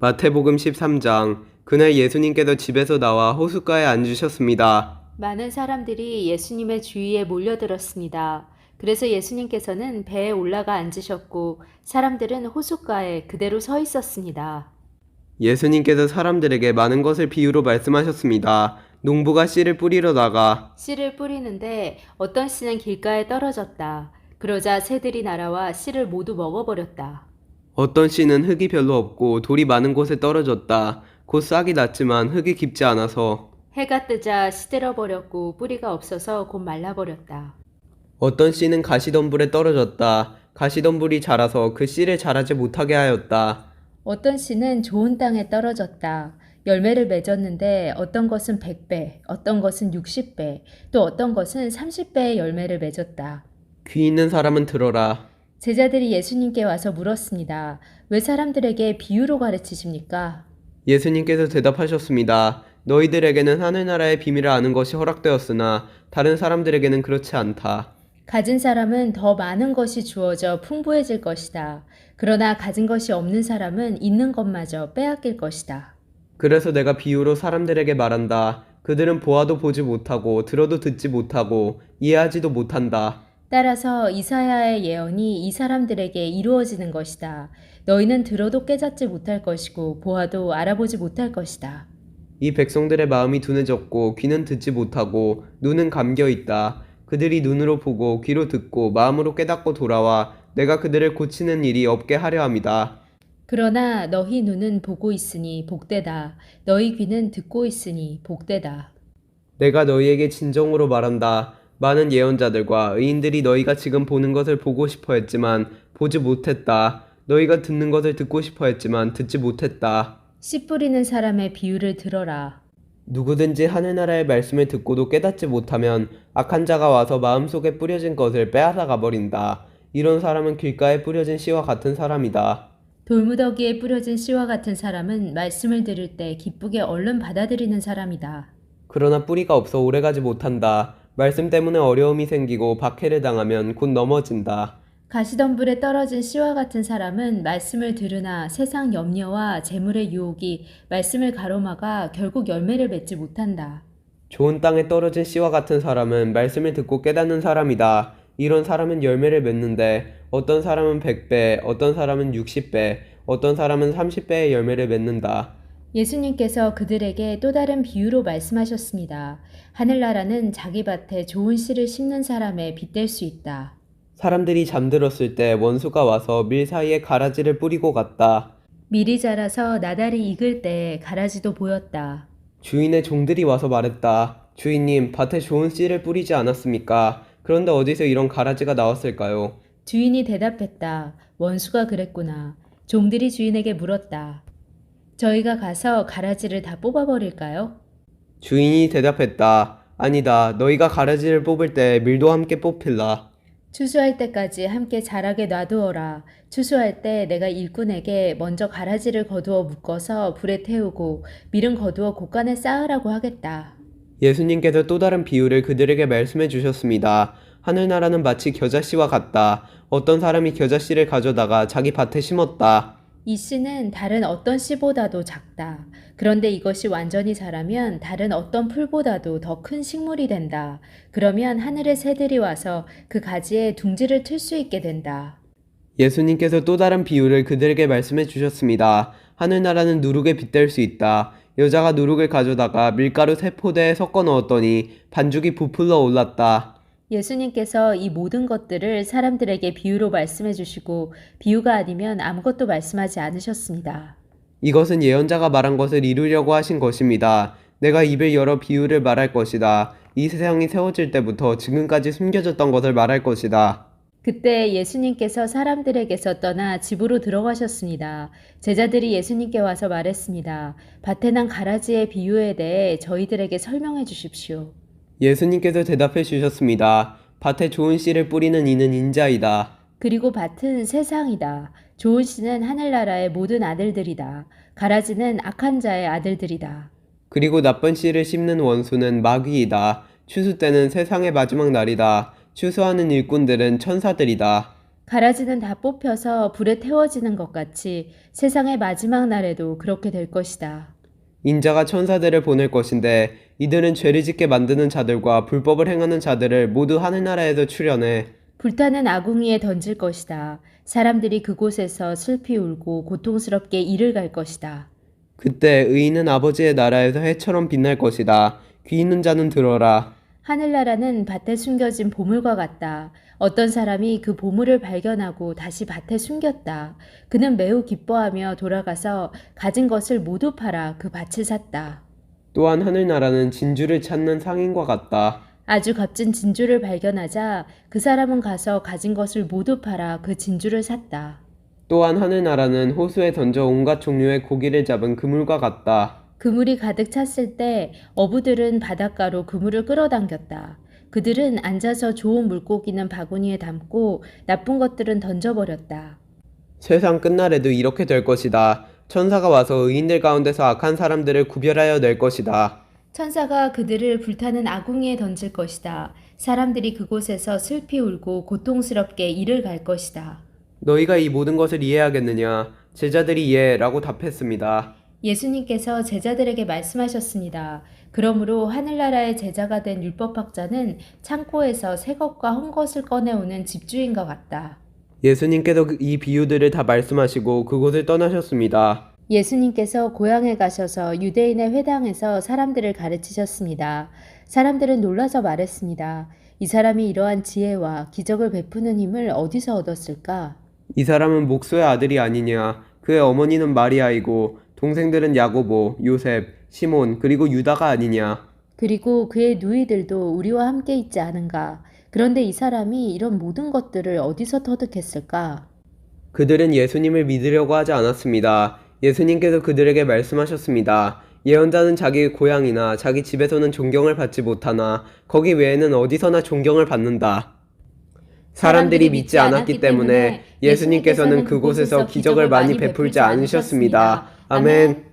마태복음 13장. 그날 예수님께서 집에서 나와 호숫가에 앉으셨습니다. 많은 사람들이 예수님의 주위에 몰려들었습니다. 그래서 예수님께서는 배에 올라가 앉으셨고 사람들은 호숫가에 그대로 서 있었습니다. 예수님께서 사람들에게 많은 것을 비유로 말씀하셨습니다. 농부가 씨를 뿌리러 나가 씨를 뿌리는데 어떤 씨는 길가에 떨어졌다. 그러자 새들이 날아와 씨를 모두 먹어버렸다. 어떤 씨는 흙이 별로 없고 돌이 많은 곳에 떨어졌다. 곧 싹이 났지만 흙이 깊지 않아서 해가 뜨자 시들어버렸고 뿌리가 없어서 곧 말라버렸다. 어떤 씨는 가시덤불에 떨어졌다. 가시덤불이 자라서 그 씨를 자라지 못하게 하였다. 어떤 씨는 좋은 땅에 떨어졌다. 열매를 맺었는데 어떤 것은 100배, 어떤 것은 60배, 또 어떤 것은 30배의 열매를 맺었다. 귀 있는 사람은 들어라. 제자들이 예수님께 와서 물었습니다. 왜 사람들에게 비유로 가르치십니까? 예수님께서 대답하셨습니다. 너희들에게는 하늘나라의 비밀을 아는 것이 허락되었으나 다른 사람들에게는 그렇지 않다. 가진 사람은 더 많은 것이 주어져 풍부해질 것이다. 그러나 가진 것이 없는 사람은 있는 것마저 빼앗길 것이다. 그래서 내가 비유로 사람들에게 말한다. 그들은 보아도 보지 못하고 들어도 듣지 못하고 이해하지도 못한다. 따라서 이사야의 예언이 이 사람들에게 이루어지는 것이다. 너희는 들어도 깨닫지 못할 것이고 보아도 알아보지 못할 것이다. 이 백성들의 마음이 둔해졌고 귀는 듣지 못하고 눈은 감겨 있다. 그들이 눈으로 보고 귀로 듣고 마음으로 깨닫고 돌아와 내가 그들을 고치는 일이 없게 하려 함이다. 그러나 너희 눈은 보고 있으니 복되다. 너희 귀는 듣고 있으니 복되다. 내가 너희에게 진정으로 말한다. 많은 예언자들과 의인들이 너희가 지금 보는 것을 보고 싶어 했지만 보지 못했다. 너희가 듣는 것을 듣고 싶어 했지만 듣지 못했다. 씨 뿌리는 사람의 비유를 들어라. 누구든지 하늘나라의 말씀을 듣고도 깨닫지 못하면 악한 자가 와서 마음속에 뿌려진 것을 빼앗아 가버린다. 이런 사람은 길가에 뿌려진 씨와 같은 사람이다. 돌무더기에 뿌려진 씨와 같은 사람은 말씀을 들을 때 기쁘게 얼른 받아들이는 사람이다. 그러나 뿌리가 없어 오래가지 못한다. 말씀 때문에 어려움이 생기고 박해를 당하면 곧 넘어진다. 가시덤불에 떨어진 씨와 같은 사람은 말씀을 들으나 세상 염려와 재물의 유혹이 말씀을 가로막아 결국 열매를 맺지 못한다. 좋은 땅에 떨어진 씨와 같은 사람은 말씀을 듣고 깨닫는 사람이다. 이런 사람은 열매를 맺는데 어떤 사람은 100배, 어떤 사람은 60배, 어떤 사람은 30배의 열매를 맺는다. 예수님께서 그들에게 또 다른 비유로 말씀하셨습니다. 하늘나라는 자기 밭에 좋은 씨를 심는 사람에 빗댈 수 있다. 사람들이 잠들었을 때 원수가 와서 밀 사이에 가라지를 뿌리고 갔다. 밀이 자라서 나달이 익을 때 가라지도 보였다. 주인의 종들이 와서 말했다. 주인님, 밭에 좋은 씨를 뿌리지 않았습니까? 그런데 어디서 이런 가라지가 나왔을까요? 주인이 대답했다. 원수가 그랬구나. 종들이 주인에게 물었다. 저희가 가서 가라지를 다 뽑아버릴까요? 주인이 대답했다. 아니다. 너희가 가라지를 뽑을 때 밀도 함께 뽑힐라. 추수할 때까지 함께 자라게 놔두어라. 추수할 때 내가 일꾼에게 먼저 가라지를 거두어 묶어서 불에 태우고 밀은 거두어 곳간에 쌓으라고 하겠다. 예수님께서 또 다른 비유를 그들에게 말씀해 주셨습니다. 하늘나라는 마치 겨자씨와 같다. 어떤 사람이 겨자씨를 가져다가 자기 밭에 심었다. 이 씨는 다른 어떤 씨보다도 작다. 그런데 이것이 완전히 자라면 다른 어떤 풀보다도 더 큰 식물이 된다. 그러면 하늘의 새들이 와서 그 가지에 둥지를 틀 수 있게 된다. 예수님께서 또 다른 비유를 그들에게 말씀해 주셨습니다. 하늘나라는 누룩에 빗댈 수 있다. 여자가 누룩을 가져다가 밀가루 3포대에 섞어 넣었더니 반죽이 부풀러 올랐다. 예수님께서 이 모든 것들을 사람들에게 비유로 말씀해 주시고 비유가 아니면 아무것도 말씀하지 않으셨습니다. 이것은 예언자가 말한 것을 이루려고 하신 것입니다. 내가 입을 열어 비유를 말할 것이다. 이 세상이 세워질 때부터 지금까지 숨겨졌던 것을 말할 것이다. 그때 예수님께서 사람들에게서 떠나 집으로 들어가셨습니다. 제자들이 예수님께 와서 말했습니다. 밭에 난 가라지의 비유에 대해 저희들에게 설명해 주십시오. 예수님께서 대답해 주셨습니다. 밭에 좋은 씨를 뿌리는 이는 인자이다. 그리고 밭은 세상이다. 좋은 씨는 하늘나라의 모든 아들들이다. 가라지는 악한 자의 아들들이다. 그리고 나쁜 씨를 심는 원수는 마귀이다. 추수 때는 세상의 마지막 날이다. 추수하는 일꾼들은 천사들이다. 가라지는 다 뽑혀서 불에 태워지는 것 같이 세상의 마지막 날에도 그렇게 될 것이다. 인자가 천사들을 보낼 것인데 이들은 죄를 짓게 만드는 자들과 불법을 행하는 자들을 모두 하늘나라에도 출현해 불타는 아궁이에 던질 것이다. 사람들이 그곳에서 슬피 울고 고통스럽게 이를 갈 것이다. 그때 의인은 아버지의 나라에서 해처럼 빛날 것이다. 귀 있는 자는 들어라. 하늘나라는 밭에 숨겨진 보물과 같다. 어떤 사람이 그 보물을 발견하고 다시 밭에 숨겼다. 그는 매우 기뻐하며 돌아가서 가진 것을 모두 팔아 그 밭을 샀다. 또한 하늘나라는 진주를 찾는 상인과 같다. 아주 값진 진주를 발견하자 그 사람은 가서 가진 것을 모두 팔아 그 진주를 샀다. 또한 하늘나라는 호수에 던져 온갖 종류의 고기를 잡은 그물과 같다. 그물이 가득 찼을 때 어부들은 바닷가로 그물을 끌어당겼다. 그들은 앉아서 좋은 물고기는 바구니에 담고 나쁜 것들은 던져버렸다. 세상 끝날에도 이렇게 될 것이다. 천사가 와서 의인들 가운데서 악한 사람들을 구별하여 낼 것이다. 천사가 그들을 불타는 아궁이에 던질 것이다. 사람들이 그곳에서 슬피 울고 고통스럽게 이를 갈 것이다. 너희가 이 모든 것을 이해하겠느냐? 제자들이 예 라고 답했습니다. 예수님께서 제자들에게 말씀하셨습니다. 그러므로 하늘나라의 제자가 된 율법학자는 창고에서 새 것과 헌 것을 꺼내오는 집주인과 같다. 예수님께서 이 비유들을 다 말씀하시고 그곳을 떠나셨습니다. 예수님께서 고향에 가셔서 유대인의 회당에서 사람들을 가르치셨습니다. 사람들은 놀라서 말했습니다. 이 사람이 이러한 지혜와 기적을 베푸는 힘을 어디서 얻었을까? 이 사람은 목소의 아들이 아니냐? 그의 어머니는 마리아이고 동생들은 야고보, 요셉, 시몬 그리고 유다가 아니냐? 그리고 그의 누이들도 우리와 함께 있지 않은가? 그런데 이 사람이 이런 모든 것들을 어디서 터득했을까? 그들은 예수님을 믿으려고 하지 않았습니다. 예수님께서 그들에게 말씀하셨습니다. 예언자는 자기 고향이나 자기 집에서는 존경을 받지 못하나 거기 외에는 어디서나 존경을 받는다. 사람들이 믿지 않았기 때문에 예수님께서는 그곳에서 기적을 많이 베풀지 않으셨습니다. 아멘.